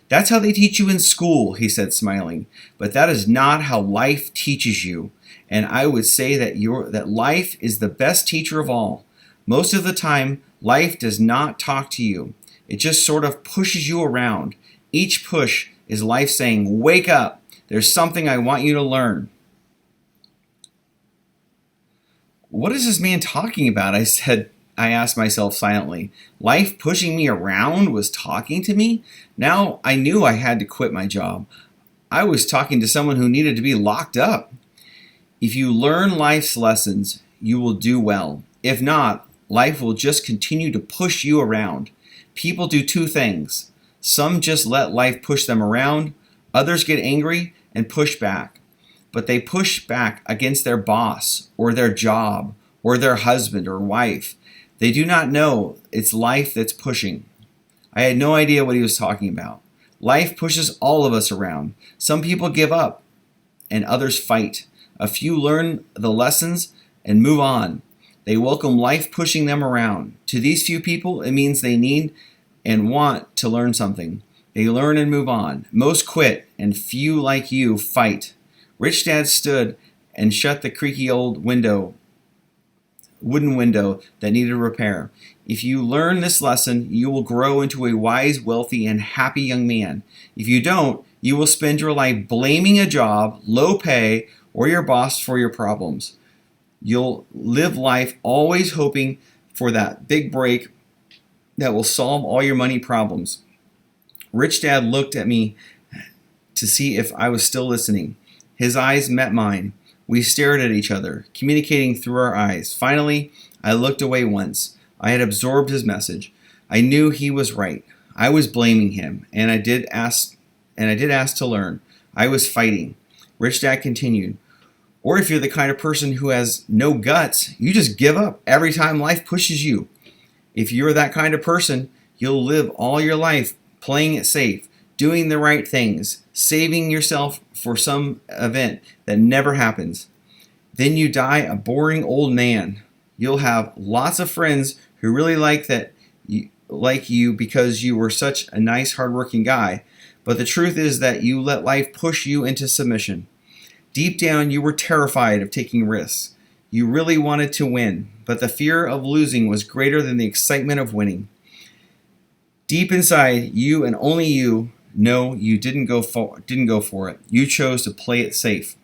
That's how they teach you in school, he said, smiling. But that is not how life teaches you. And I would say that life is the best teacher of all. Most of the time, life does not talk to you. It just sort of pushes you around. Each push is life saying, "Wake up. There's something I want you to learn." What is this man talking about? I asked myself silently. Life pushing me around was talking to me? Now I knew I had to quit my job. I was talking to someone who needed to be locked up. If you learn life's lessons, you will do well. If not, life will just continue to push you around. People do two things. Some just let life push them around. Others get angry and push back. But they push back against their boss or their job or their husband or wife. They do not know it's life that's pushing. I had no idea what he was talking about. Life pushes all of us around. Some people give up and others fight. A few learn the lessons and move on. They welcome life pushing them around. To these few people, it means they need and want to learn something. They learn and move on. Most quit, and few like you fight. Rich Dad stood and shut the creaky old wooden window that needed repair. If you learn this lesson, you will grow into a wise, wealthy, and happy young man. If you don't, you will spend your life blaming a job, low pay, or your boss for your problems. You'll live life always hoping for that big break that will solve all your money problems. Rich Dad looked at me to see if I was still listening. His eyes met mine. We stared at each other, communicating through our eyes. Finally, I looked away once. I had absorbed his message. I knew he was right. I was blaming him, and I did ask to learn. I was fighting. Rich Dad continued. Or if you're the kind of person who has no guts, you just give up every time life pushes you. If you're that kind of person, you'll live all your life playing it safe, doing the right things, saving yourself for some event that never happens. Then you die a boring old man. You'll have lots of friends who really like you because you were such a nice, hardworking guy. But the truth is that you let life push you into submission. Deep down, you were terrified of taking risks. You really wanted to win, but the fear of losing was greater than the excitement of winning. Deep inside, you and only you know you didn't go for it. You chose to play it safe.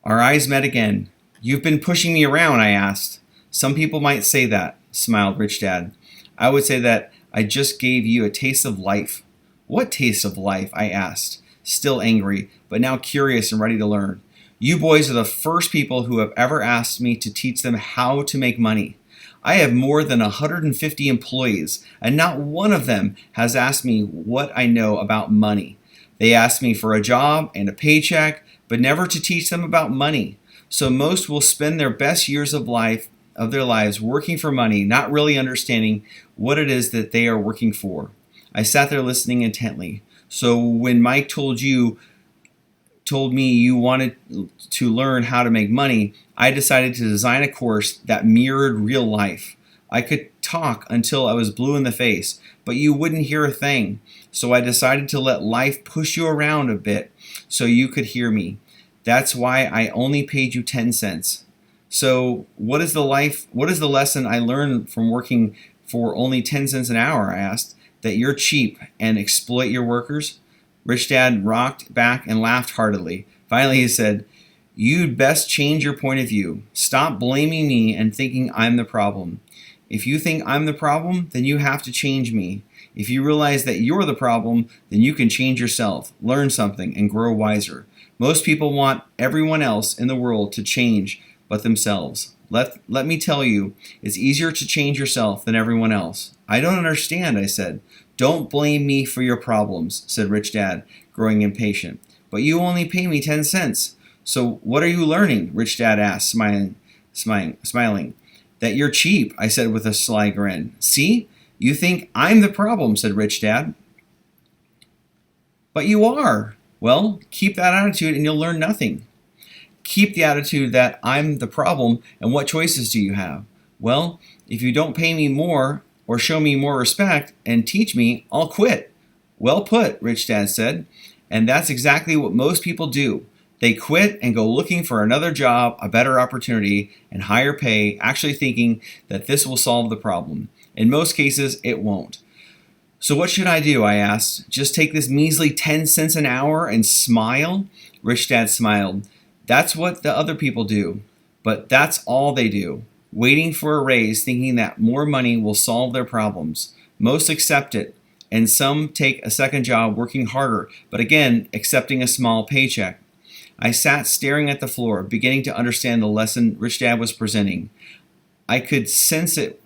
Our eyes met again. You've been pushing me around, I asked. Some people might say that, smiled Rich Dad. I would say that I just gave you a taste of life. What taste of life? I asked, still angry, but now curious and ready to learn. You boys are the first people who have ever asked me to teach them how to make money. I have more than 150 employees, and not one of them has asked me what I know about money. They ask me for a job and a paycheck, but never to teach them about money. So most will spend their best years of their lives working for money, not really understanding what it is that they are working for. I sat there listening intently. So when Mike told me you wanted to learn how to make money, I decided to design a course that mirrored real life. I could talk until I was blue in the face, but you wouldn't hear a thing. So I decided to let life push you around a bit so you could hear me. That's why I only paid you 10 cents. So what is the lesson I learned from working for only 10 cents an hour? I asked. That you're cheap and exploit your workers? Rich Dad rocked back and laughed heartily. Finally he said, "You'd best change your point of view. Stop blaming me and thinking I'm the problem. If you think I'm the problem, then you have to change me. If you realize that you're the problem, then you can change yourself, learn something, and grow wiser. Most people want everyone else in the world to change but themselves. Let me tell you, it's easier to change yourself than everyone else." "I don't understand," I said. "Don't blame me for your problems," said Rich Dad, growing impatient. "But you only pay me 10 cents. So what are you learning?" Rich Dad asked, smiling. "That you're cheap," I said with a sly grin. "See? You think I'm the problem," said Rich Dad. "But you are." "Well, keep that attitude and you'll learn nothing." "Keep the attitude that I'm the problem, and what choices do you have?" "Well, if you don't pay me more, or show me more respect and teach me, I'll quit. Well put, Rich Dad said. And that's exactly what most people do. They quit and go looking for another job, a better opportunity, and higher pay, actually thinking that this will solve the problem. In most cases, it won't. So what should I do? I asked. Just take this measly 10 cents an hour and smile? Rich Dad smiled. That's what the other people do. But that's all they do. Waiting for a raise, thinking that more money will solve their problems. Most accept it, and some take a second job working harder, but again, accepting a small paycheck. I sat staring at the floor, beginning to understand the lesson Rich Dad was presenting. I could sense it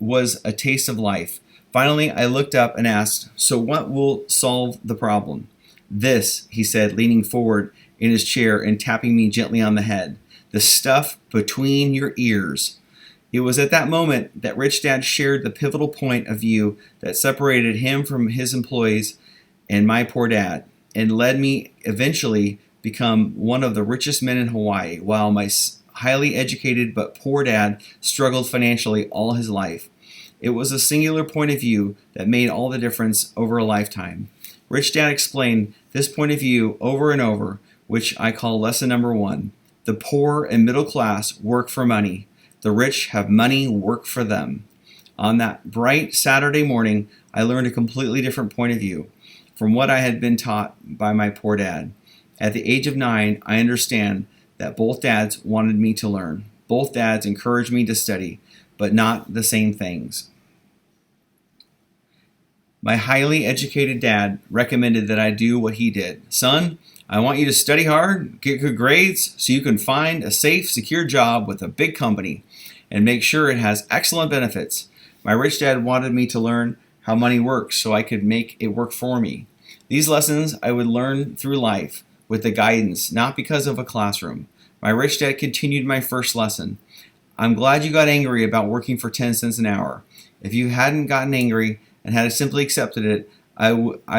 was a taste of life. Finally, I looked up and asked, so what will solve the problem? This, he said, leaning forward in his chair and tapping me gently on the head. The stuff between your ears. It was at that moment that Rich Dad shared the pivotal point of view that separated him from his employees and my poor dad, and led me eventually become one of the richest men in Hawaii, while my highly educated but poor dad struggled financially all his life. It was a singular point of view that made all the difference over a lifetime. Rich Dad explained this point of view over and over, which I call lesson number 1. The poor and middle class work for money. The rich have money work for them. On that bright Saturday morning, I learned a completely different point of view from what I had been taught by my poor dad. At the age of 9, I understand that both dads wanted me to learn. Both dads encouraged me to study, but not the same things. My highly educated dad recommended that I do what he did. Son, I want you to study hard, get good grades, so you can find a safe, secure job with a big company and make sure it has excellent benefits. My rich dad wanted me to learn how money works so I could make it work for me. These lessons I would learn through life with the guidance, not because of a classroom. My rich dad continued my first lesson. I'm glad you got angry about working for 10 cents an hour. If you hadn't gotten angry and had simply accepted it, I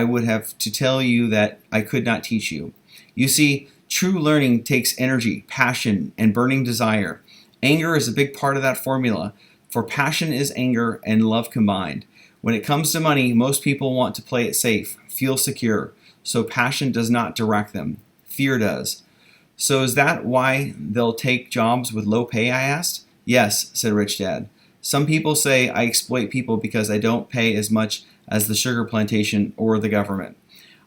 would have to tell you that I could not teach you. You see, true learning takes energy, passion, and burning desire. Anger is a big part of that formula, for passion is anger and love combined. When it comes to money, most people want to play it safe, feel secure, so passion does not direct them. Fear does. So is that why they'll take jobs with low pay, I asked? Yes, said Rich Dad. Some people say I exploit people because I don't pay as much as the sugar plantation or the government.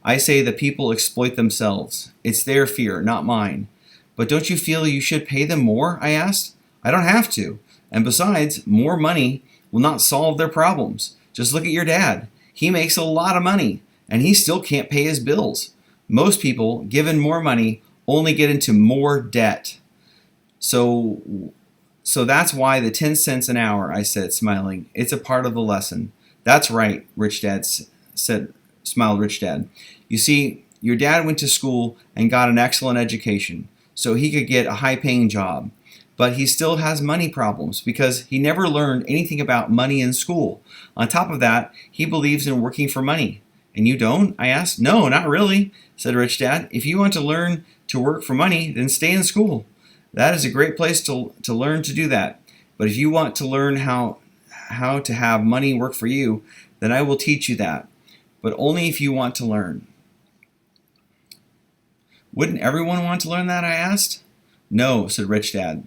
I say the people exploit themselves. It's their fear, not mine. But don't you feel you should pay them more? I asked. I don't have to. And besides, more money will not solve their problems. Just look at your dad. He makes a lot of money, and he still can't pay his bills. Most people, given more money, only get into more debt. So that's why the 10 cents an hour, I said, smiling. It's a part of the lesson. That's right, Rich Dad said, smiled Rich Dad. You see, your dad went to school and got an excellent education, so he could get a high-paying job. But he still has money problems because he never learned anything about money in school. On top of that, he believes in working for money. And you don't? I asked. No, not really, said Rich Dad. If you want to learn to work for money, then stay in school. That is a great place to learn to do that. But if you want to learn how to have money work for you, then I will teach you that. But only if you want to learn. Wouldn't everyone want to learn that? I asked. No, said Rich Dad.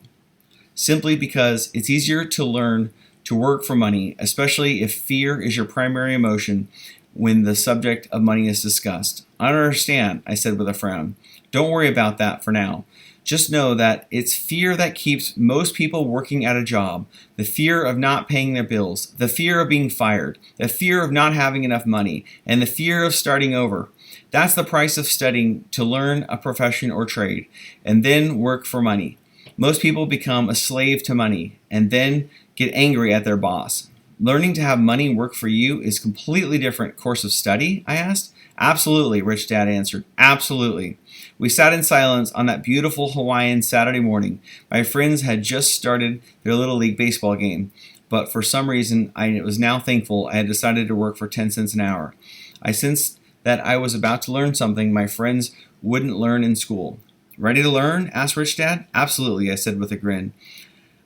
Simply because it's easier to learn to work for money, especially if fear is your primary emotion when the subject of money is discussed. I don't understand, I said with a frown. Don't worry about that for now. Just know that it's fear that keeps most people working at a job. The fear of not paying their bills, the fear of being fired, the fear of not having enough money, and the fear of starting over. That's the price of studying to learn a profession or trade, and then work for money. Most people become a slave to money and then get angry at their boss. Learning to have money work for you is a completely different course of study, I asked. Absolutely, Rich Dad answered. Absolutely. We sat in silence on that beautiful Hawaiian Saturday morning. My friends had just started their Little League baseball game, but for some reason I was now thankful I had decided to work for 10 cents an hour. I sensed that I was about to learn something my friends wouldn't learn in school. Ready to learn? Asked Rich Dad. Absolutely, I said with a grin.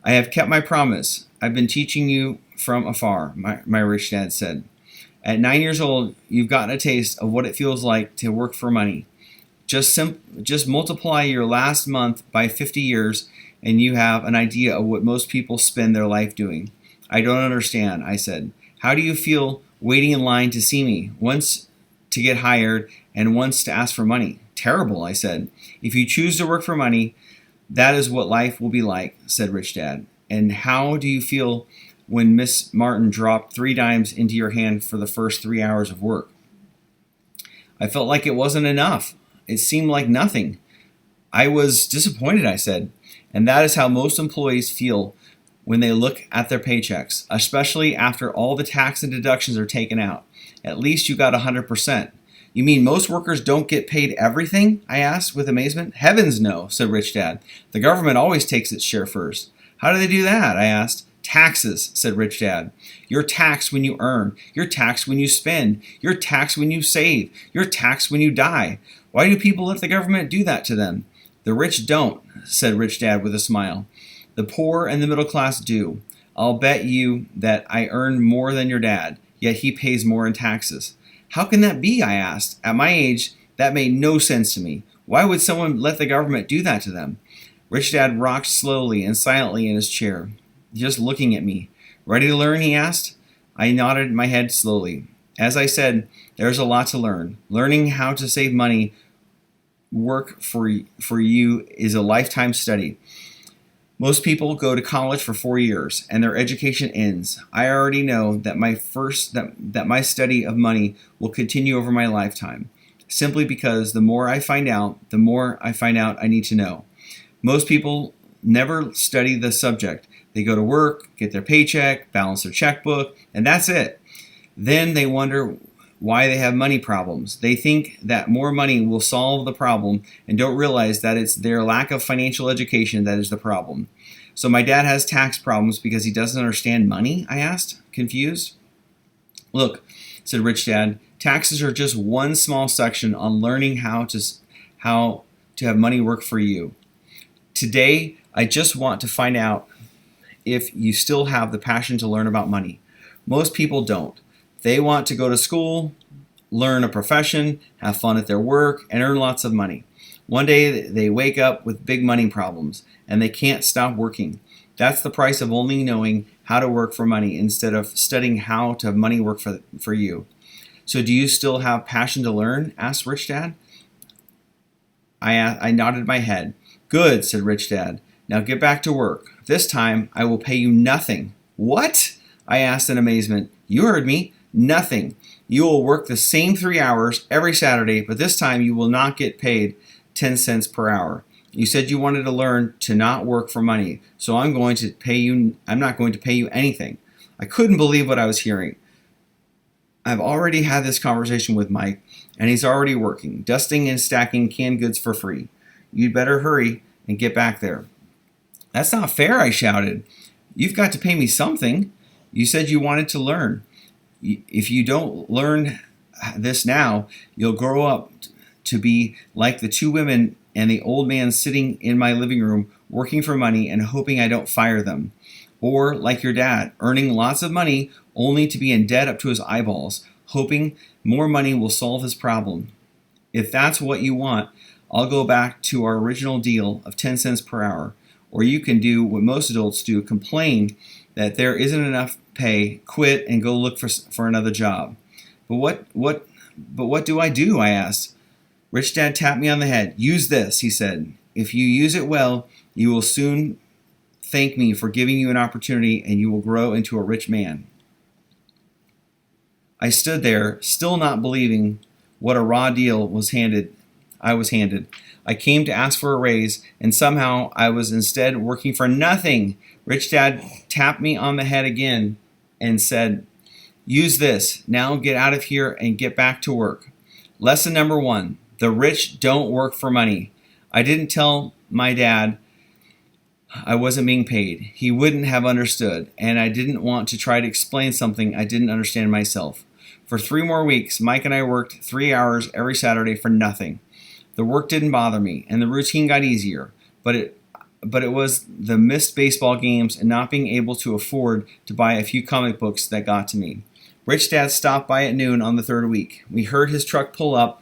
I have kept my promise. I've been teaching you from afar, my rich dad said. At 9 years old, you've gotten a taste of what it feels like to work for money. Just multiply your last month by 50 years and you have an idea of what most people spend their life doing. I don't understand, I said. How do you feel waiting in line to see me, once to get hired and once to ask for money? Terrible, I said. If you choose to work for money, that is what life will be like, said Rich Dad. And how do you feel when Miss Martin dropped 3 dimes into your hand for the first 3 hours of work? I felt like it wasn't enough. It seemed like nothing. I was disappointed, I said. And that is how most employees feel when they look at their paychecks, especially after all the tax and deductions are taken out. At least you got 100%. You mean most workers don't get paid everything? I asked with amazement. Heavens no, said Rich Dad. The government always takes its share first. How do they do that? I asked. Taxes, said Rich Dad. You're taxed when you earn. You're taxed when you spend. You're taxed when you save. You're taxed when you die. Why do people let the government do that to them? The rich don't, said Rich Dad with a smile. The poor and the middle class do. I'll bet you that I earn more than your dad, yet he pays more in taxes. How can that be? I asked. At my age, that made no sense to me. Why would someone let the government do that to them? Rich Dad rocked slowly and silently in his chair, just looking at me. Ready to learn? He asked. I nodded my head slowly. As I said, there's a lot to learn. Learning how to save money, work for you is a lifetime study. Most people go to college for 4 years and their education ends. I already know that my study of money will continue over my lifetime, simply because the more I find out, I need to know. Most people never study the subject. They go to work, get their paycheck, balance their checkbook, and that's it. Then they wonder why they have money problems. They think that more money will solve the problem and don't realize that it's their lack of financial education that is the problem. So my dad has tax problems because he doesn't understand money? I asked, confused. Look, said Rich Dad, taxes are just one small section on learning how to have money work for you. Today, I just want to find out if you still have the passion to learn about money. Most people don't. They want to go to school, learn a profession, have fun at their work, and earn lots of money. One day they wake up with big money problems, and they can't stop working. That's the price of only knowing how to work for money instead of studying how to have money work for you. So do you still have passion to learn? Asked Rich Dad. I nodded my head. Good, said Rich Dad. Now get back to work. This time I will pay you nothing. What? I asked in amazement. You heard me. Nothing. You will work the same 3 hours every Saturday, but this time you will not get paid 10 cents per hour. You said you wanted to learn to not work for money, so I'm not going to pay you anything. I couldn't believe what I was hearing. I've already had this conversation with Mike, and he's already working, dusting and stacking canned goods for free. You'd better hurry and get back there. That's not fair, I shouted. You've got to pay me something. You said you wanted to learn. If you don't learn this now, you'll grow up to be like the 2 women and the old man sitting in my living room working for money and hoping I don't fire them. Or like your dad, earning lots of money only to be in debt up to his eyeballs, hoping more money will solve his problem. If that's what you want, I'll go back to our original deal of 10 cents per hour. Or you can do what most adults do, complain that there isn't enough pay, quit, and go look for another job. But what do I do? I asked. Rich Dad tapped me on the head. Use this, he said. If you use it well, you will soon thank me for giving you an opportunity and you will grow into a rich man. I stood there, still not believing what a raw deal I was handed. I came to ask for a raise, and somehow I was instead working for nothing. Rich Dad tapped me on the head again and said, use this. Now get out of here and get back to work. Lesson number 1, the rich don't work for money. I didn't tell my dad I wasn't being paid. He wouldn't have understood, and I didn't want to try to explain something I didn't understand myself. For 3 more weeks, Mike and I worked 3 hours every Saturday for nothing. The work didn't bother me, and the routine got easier, but but it was the missed baseball games and not being able to afford to buy a few comic books that got to me. Rich Dad stopped by at noon on the third week. We heard his truck pull up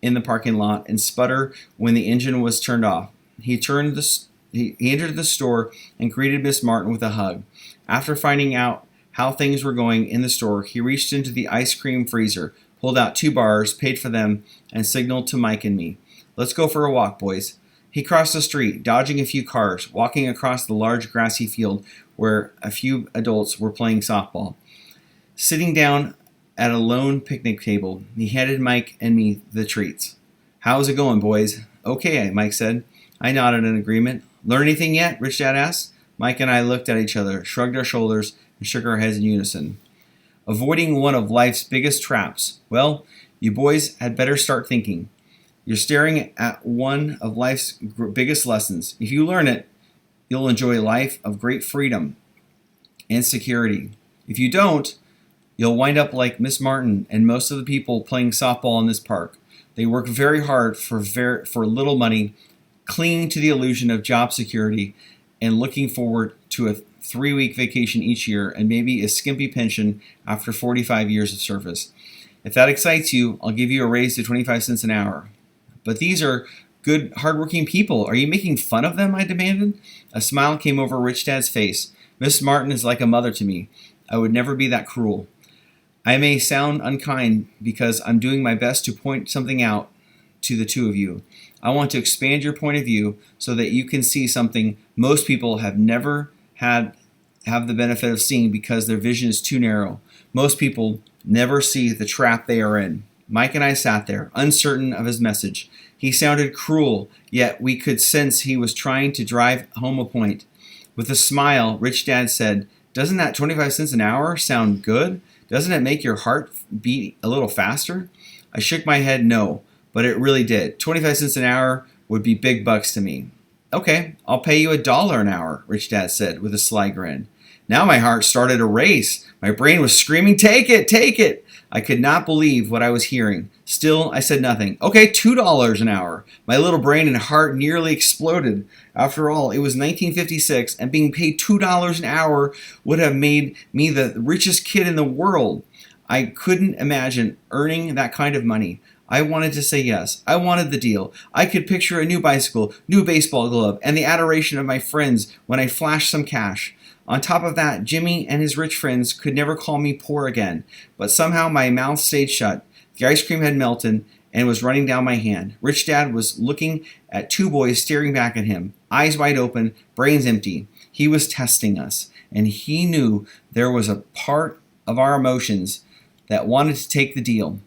in the parking lot and sputter when the engine was turned off. He entered the store and greeted Miss Martin with a hug. After finding out how things were going in the store, he reached into the ice cream freezer, pulled out 2 bars, paid for them, and signaled to Mike and me. "Let's go for a walk, boys." He crossed the street, dodging a few cars, walking across the large grassy field where a few adults were playing softball. Sitting down at a lone picnic table, he handed Mike and me the treats. "How's it going, boys?" "Okay," Mike said. I nodded in agreement. "Learn anything yet?" Rich Dad asked. Mike and I looked at each other, shrugged our shoulders, and shook our heads in unison. "Avoiding one of life's biggest traps. Well, you boys had better start thinking. You're staring at one of life's biggest lessons. If you learn it, you'll enjoy a life of great freedom and security. If you don't, you'll wind up like Miss Martin and most of the people playing softball in this park. They work very hard for little money, clinging to the illusion of job security and looking forward to a 3-week vacation each year and maybe a skimpy pension after 45 years of service. If that excites you, I'll give you a raise to 25 cents an hour. But these are good, hardworking people. Are you making fun of them?" I demanded. A smile came over Rich Dad's face. "Miss Martin is like a mother to me. I would never be that cruel. I may sound unkind because I'm doing my best to point something out to the two of you. I want to expand your point of view so that you can see something most people have never have the benefit of seeing because their vision is too narrow. Most people never see the trap they are in." Mike and I sat there, uncertain of his message. He sounded cruel, yet we could sense he was trying to drive home a point. With a smile, Rich Dad said, "Doesn't that 25 cents an hour sound good? Doesn't it make your heart beat a little faster?" I shook my head no, but it really did. 25 cents an hour would be big bucks to me. "Okay, I'll pay you $1 an hour," Rich Dad said with a sly grin. Now my heart started a race. My brain was screaming, "Take it, take it!" I could not believe what I was hearing. Still, I said nothing. "Okay, $2 an hour." My little brain and heart nearly exploded. After all, it was 1956, and being paid $2 an hour would have made me the richest kid in the world. I couldn't imagine earning that kind of money. I wanted to say yes. I wanted the deal. I could picture a new bicycle, new baseball glove, and the adoration of my friends when I flashed some cash. On top of that, Jimmy and his rich friends could never call me poor again, but somehow my mouth stayed shut. The ice cream had melted and was running down my hand. Rich Dad was looking at 2 boys staring back at him, eyes wide open, brains empty. He was testing us, and he knew there was a part of our emotions that wanted to take the deal.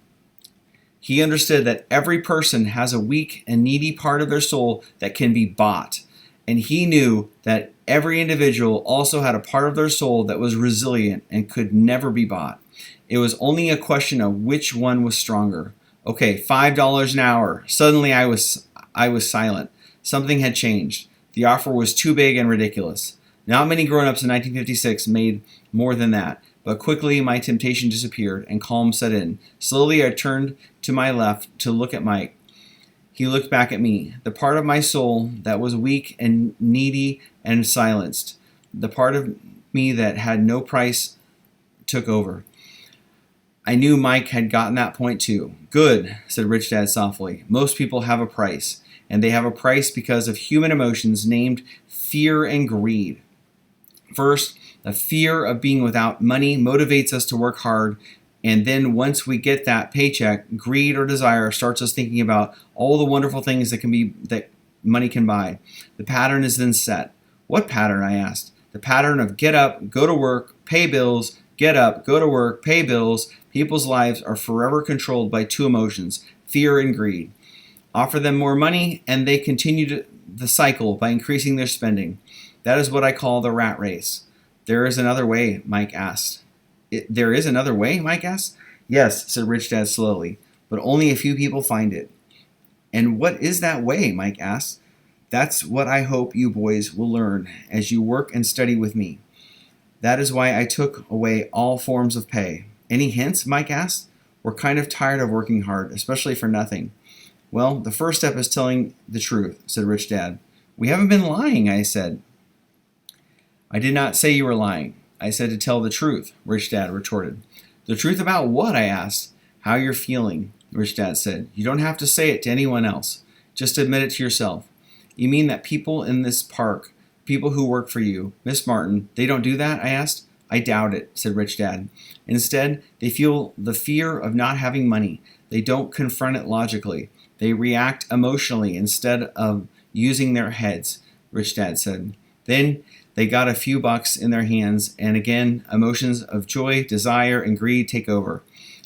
He understood that every person has a weak and needy part of their soul that can be bought, and he knew that every individual also had a part of their soul that was resilient and could never be bought. It was only a question of which one was stronger. "Okay, $5 an hour." Suddenly I was silent. Something had changed. The offer was too big and ridiculous. Not many grown-ups in 1956 made more than that, but quickly my temptation disappeared and calm set in. Slowly I turned to my left to look at Mike. He looked back at me. The part of my soul that was weak and needy and silenced, the part of me that had no price, took over. I knew Mike had gotten that point too. "Good," said Rich Dad softly. "Most people have a price, and they have a price because of human emotions named fear and greed. First, the fear of being without money motivates us to work hard, and then once we get that paycheck, greed or desire starts us thinking about all the wonderful things that money can buy. The pattern is then set." "What pattern?" I asked. "The pattern of get up, go to work, pay bills, get up, go to work, pay bills." People's lives are forever controlled by 2 emotions, fear and greed. Offer them more money, and they continue the cycle by increasing their spending. That is what I call the rat race. "There is another way?" Mike asked. "There is another way?" Mike asked. "Yes," said Rich Dad slowly, "but only a few people find it." "And what is that way?" Mike asked. "That's what I hope you boys will learn as you work and study with me. That is why I took away all forms of pay." "Any hints?" Mike asked. "We're kind of tired of working hard, especially for nothing." "Well, the first step is telling the truth," said Rich Dad. We haven't been lying, I said. I did not say you were lying. I said to tell the truth, Rich Dad retorted. The truth about what? I asked. How you're feeling, Rich Dad said. You don't have to say it to anyone else. Just admit it to yourself. You mean that people in this park, people who work for you, Miss Martin, they don't do that? I asked. I doubt it, said Rich Dad. Instead, they feel the fear of not having money. They don't confront it logically. They react emotionally instead of using their heads, Rich Dad said. Then they got a few bucks in their hands, and again, emotions of joy, desire, and greed take over.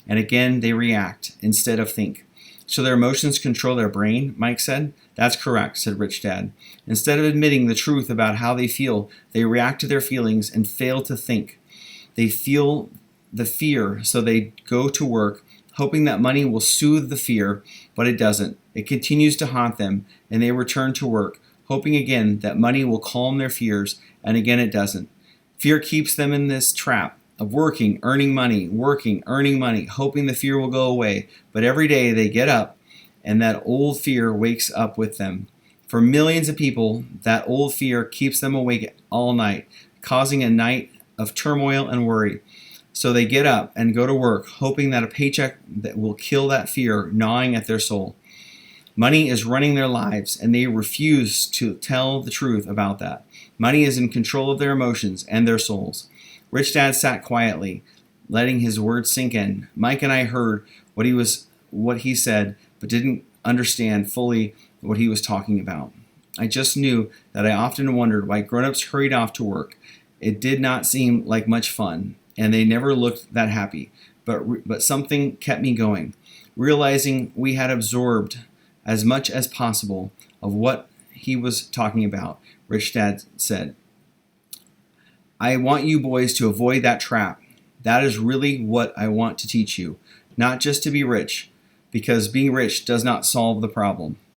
And again, they react instead of think. So their emotions control their brain, Mike said. That's correct, said Rich Dad. Instead of admitting the truth about how they feel, they react to their feelings and fail to think. They feel the fear, so they go to work, hoping that money will soothe the fear, but it doesn't. It continues to haunt them, and they return to work, hoping again that money will calm their fears, and again it doesn't. Fear keeps them in this trap of working, earning money, hoping the fear will go away. But every day they get up, and that old fear wakes up with them. For millions of people, that old fear keeps them awake all night, causing a night of turmoil and worry. So they get up and go to work, hoping that a paycheck that will kill that fear gnawing at their soul. Money is running their lives, and they refuse to tell the truth about that. Money is in control of their emotions and their souls. Rich Dad sat quietly, letting his words sink in. Mike and I heard what he said, but didn't understand fully what he was talking about. I just knew that I often wondered why grown-ups hurried off to work. It did not seem like much fun, and they never looked that happy. But something kept me going, realizing we had absorbed as much as possible of what he was talking about. Rich Dad said, I want you boys to avoid that trap. That is really what I want to teach you, not just to be rich, because being rich does not solve the problem.